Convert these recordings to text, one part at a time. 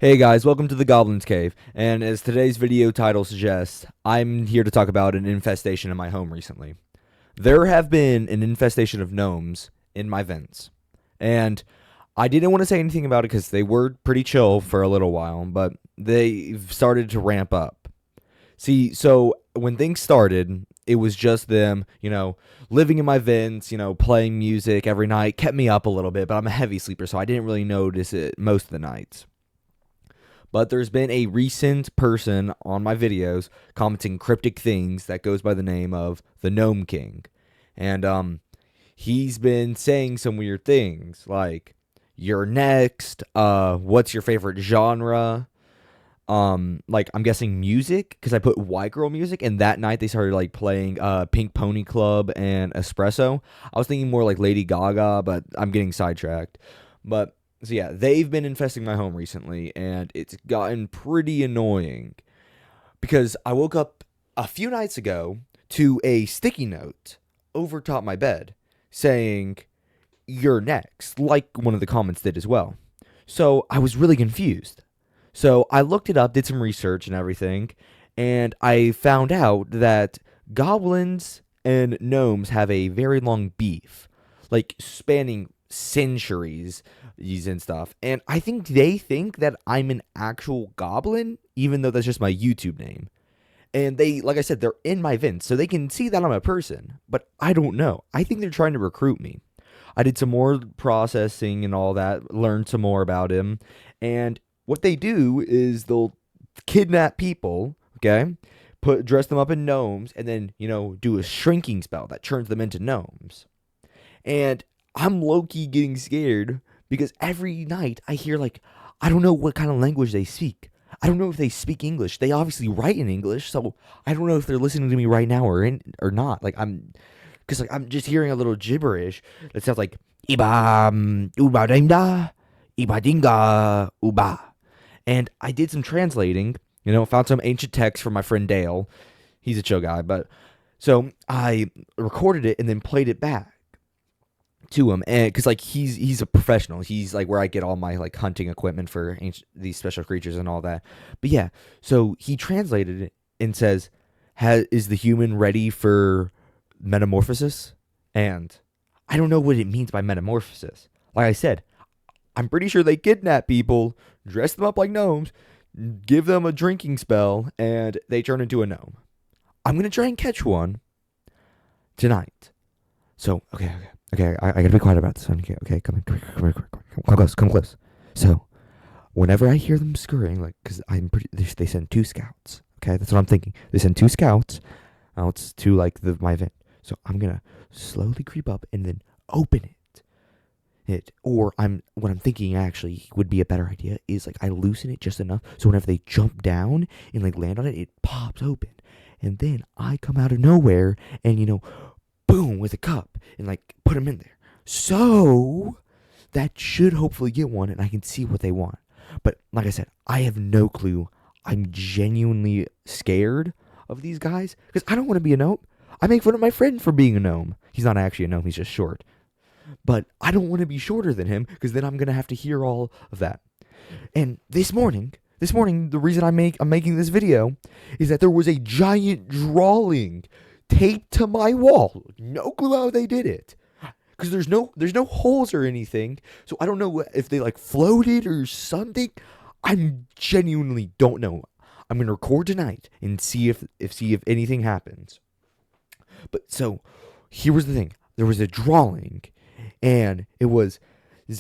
Hey guys, welcome to the Goblin's Cave, and as today's video title suggests, I'm here to talk about an infestation in my home recently. There have been an infestation of gnomes in my vents, and I didn't want to say anything about it because they were pretty chill for a little while, but they've started to ramp up. See, so when things started, it was just them, living in my vents, playing music every night, kept me up a little bit, but I'm a heavy sleeper, so I didn't really notice it most of the nights. But there's been a recent person on my videos commenting cryptic things that goes by the name of the Gnome King. And he's been saying some weird things like you're next, what's your favorite genre? Like I'm guessing music because I put white girl music, and that night they started like playing Pink Pony Club and Espresso. I was thinking more like Lady Gaga, but I'm getting sidetracked. But so yeah, they've been infesting my home recently, and it's gotten pretty annoying because I woke up a few nights ago to a sticky note over top my bed saying, "You're next," like one of the comments did as well. So I was really confused. So I looked it up, did some research and everything, and I found out that goblins and gnomes have a very long beef, like spanning centuries and stuff. And I think they think that I'm an actual goblin, even though that's just my YouTube name. And they, like I said, they're in my vents, so they can see that I'm a person, but I don't know. I think they're trying to recruit me. I did some more processing and all that, learned some more about him, and what they do is they'll kidnap people, okay? Dress them up in gnomes and then, do a shrinking spell that turns them into gnomes. And I'm low-key getting scared because every night I hear I don't know what kind of language they speak. I don't know if they speak English. They obviously write in English, so I don't know if they're listening to me right now or not. Because I'm just hearing a little gibberish that sounds like iba uba dinda iba dinga uba. And I did some translating, found some ancient text from my friend Dale. He's a chill guy, but so I recorded it and then played it back to him, and because he's a professional, he's like where I get all my hunting equipment for these special creatures and all that. But yeah, so he translated it and says, "Is the human ready for metamorphosis?" And I don't know what it means by metamorphosis. Like I said, I'm pretty sure they kidnap people, dress them up like gnomes, give them a drinking spell, and they turn into a gnome. I'm gonna try and catch one tonight. So okay, I gotta be quiet about this one. Okay, come close. So whenever I hear them scurrying, because they send two scouts. Okay, that's what I'm thinking. They send two scouts out to my event. So I'm gonna slowly creep up and then open it. Or what I'm thinking actually would be a better idea is I loosen it just enough so whenever they jump down and land on it, it pops open. And then I come out of nowhere and boom with a cup and put them in there. So that should hopefully get one and I can see what they want. But like I said, I have no clue. I'm genuinely scared of these guys because I don't want to be a gnome. I make fun of my friend for being a gnome. He's not actually a gnome, he's just short. But I don't want to be shorter than him because then I'm going to have to hear all of that. And this morning, the reason I'm making this video is that there was a giant drawing taped to my wall. No clue how they did it. Because there's no holes or anything. So I don't know if they floated or something. I genuinely don't know. I'm going to record tonight and see if anything happens. But so here was the thing. There was a drawing and it was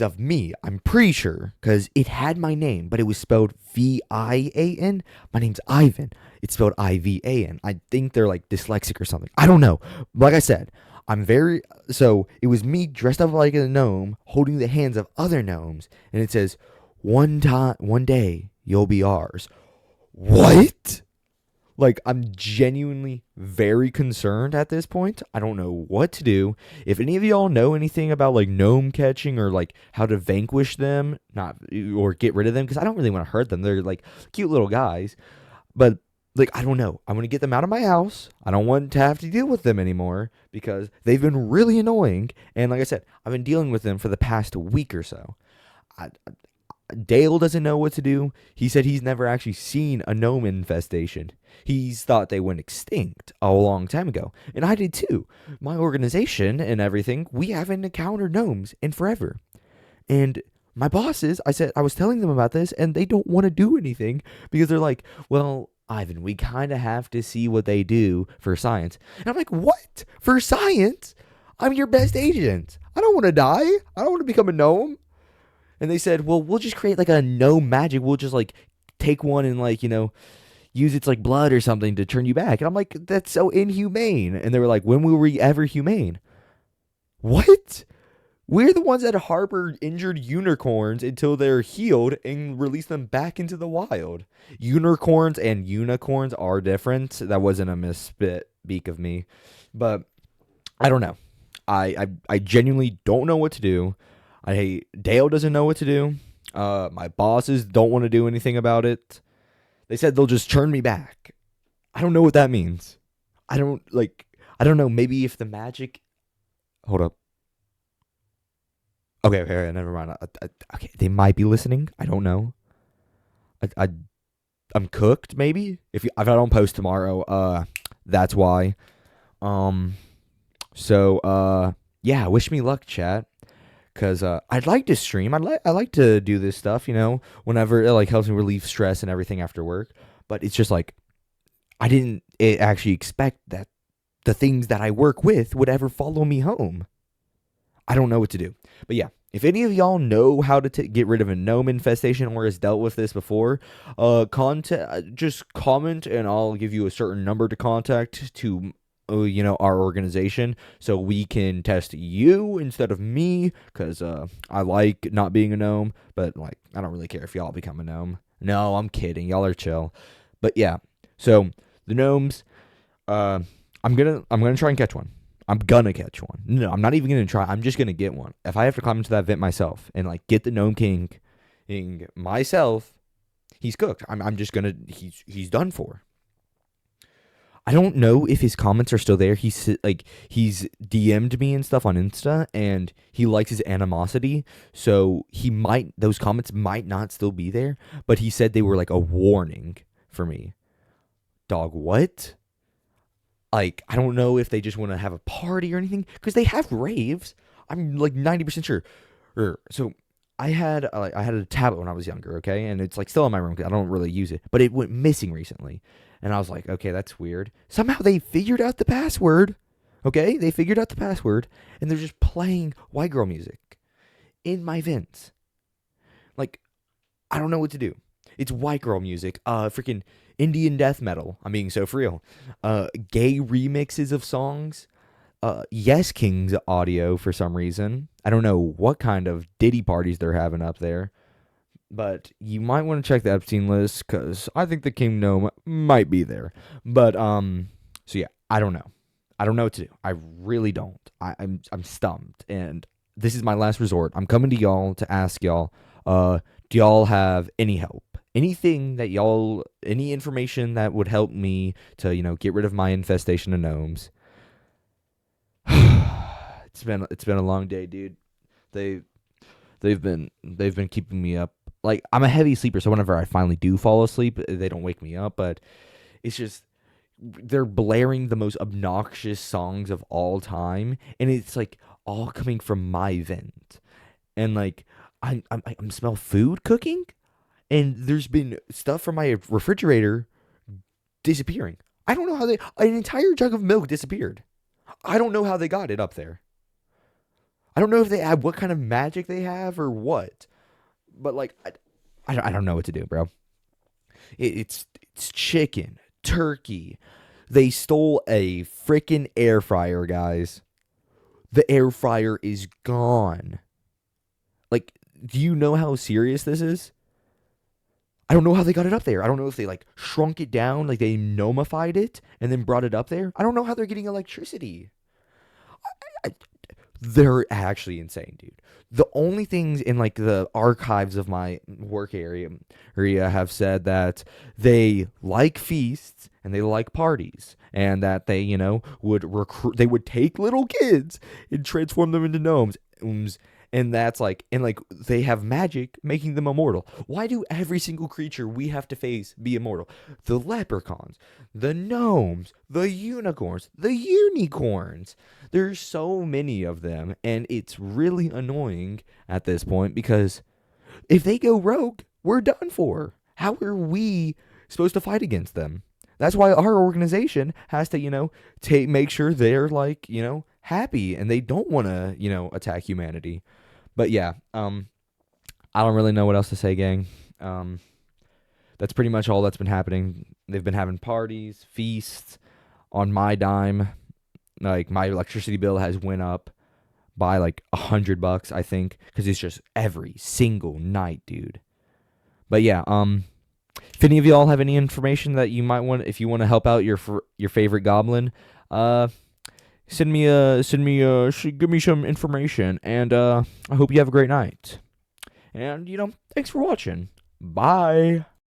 of me, I'm pretty sure, because it had my name, but it was spelled V-I-A-N. My name's Ivan. It's spelled I-V-A-N. I think they're dyslexic or something. I don't know. Like I said, so it was me dressed up like a gnome, holding the hands of other gnomes, and it says, one day, you'll be ours. What? I'm genuinely very concerned at this point. I don't know what to do. If any of y'all know anything about gnome catching or how to vanquish them, not or get rid of them, because I don't really want to hurt them. They're cute little guys, but I don't know. I want to get them out of my house. I don't want to have to deal with them anymore because they've been really annoying. And like I said, I've been dealing with them for the past week or so. Dale doesn't know what to do. He said he's never actually seen a gnome infestation. He's thought they went extinct a long time ago. And I did too. My organization and everything, we haven't encountered gnomes in forever. And my bosses, I was telling them about this, and they don't want to do anything because they're like, well, Ivan, we kind of have to see what they do for science. And I'm like, what? For science? I'm your best agent. I don't want to die. I don't want to become a gnome. And they said, well, we'll just create like a gnome magic. We'll just like take one and like, use its like blood or something to turn you back. And I'm like, that's so inhumane. And they were like, when were we ever humane? What? We're the ones that harbor injured unicorns until they're healed and release them back into the wild. Unicorns and unicorns are different. That wasn't a misspeak of me. But I don't know. I genuinely don't know what to do. Dale doesn't know what to do. My bosses don't want to do anything about it. They said they'll just turn me back. I don't know what that means. I don't know. Maybe if the magic. Hold up. Okay, never mind. Okay, they might be listening. I don't know. I'm cooked. Maybe if I don't post tomorrow, that's why. So yeah, wish me luck, chat. Cause I'd like to stream. I like to do this stuff, whenever it like helps me relieve stress and everything after work. But it's just like I didn't actually expect that the things that I work with would ever follow me home. I don't know what to do. But yeah, if any of y'all know how to get rid of a gnome infestation or has dealt with this before, just comment and I'll give you a certain number to contact to our organization so we can test you instead of me, because I like not being a gnome, but like I don't really care if y'all become a gnome. No, I'm kidding. Y'all are chill. But yeah, so the gnomes, I'm gonna try and catch one. I'm gonna catch one. No, I'm not even gonna try. I'm just gonna get one. If I have to climb into that vent myself and like get the gnome king myself, he's cooked. I'm just gonna. He's done for. I don't know if his comments are still there. He's DM'd me and stuff on Insta, and he likes his animosity. So those comments might not still be there, but he said they were like a warning for me. Dog, what? Like, I don't know if they just want to have a party or anything, because they have raves. I'm like 90% sure. So I had a tablet when I was younger, okay, and it's like still in my room because I don't really use it, but it went missing recently. And I was like, okay, that's weird. Somehow they figured out the password. Okay? They figured out the password. And they're just playing white girl music in my vents. Like, I don't know what to do. It's white girl music. Freaking Indian death metal. I'm being so for real. Gay remixes of songs. Yes King's audio for some reason. I don't know what kind of Diddy parties they're having up there. But you might want to check the Epstein list, because I think the King Gnome might be there. But so yeah, I don't know. I don't know what to do. I really don't. I'm stumped, and this is my last resort. I'm coming to y'all to ask y'all. Do y'all have any help? Anything that any information that would help me to get rid of my infestation of gnomes? It's been a long day, dude. They've been keeping me up. Like, I'm a heavy sleeper, so whenever I finally do fall asleep, they don't wake me up, but it's just, they're blaring the most obnoxious songs of all time, and it's, like, all coming from my vent, and, like, I smell food cooking, and there's been stuff from my refrigerator disappearing. I don't know how an entire jug of milk disappeared. I don't know how they got it up there. I don't know if they have, what kind of magic they have, or what. But, like, I don't know what to do, bro. It's chicken, turkey. They stole a freaking air fryer, guys. The air fryer is gone. Like, do you know how serious this is? I don't know how they got it up there. I don't know if they, like, shrunk it down, like they gnomified it, and then brought it up there. I don't know how they're getting electricity. They're actually insane, dude. The only things in like the archives of my work area have said that they like feasts and they like parties, and that they, would recruit, they would take little kids and transform them into gnomes And that's like, and like they have magic making them immortal. Why do every single creature we have to face be immortal? The leprechauns, the gnomes, the unicorns, the unicorns. There's so many of them, and it's really annoying at this point because if they go rogue, we're done for. How are we supposed to fight against them? That's why our organization has to, make sure they're like, happy and they don't want to, attack humanity. But yeah, I don't really know what else to say, gang. That's pretty much all that's been happening. They've been having parties, feasts on my dime. Like my electricity bill has went up by like $100, I think, because it's just every single night, dude. But yeah, if any of y'all have any information that you might want, if you want to help out your favorite goblin, give me some information, and I hope you have a great night. And thanks for watching. Bye.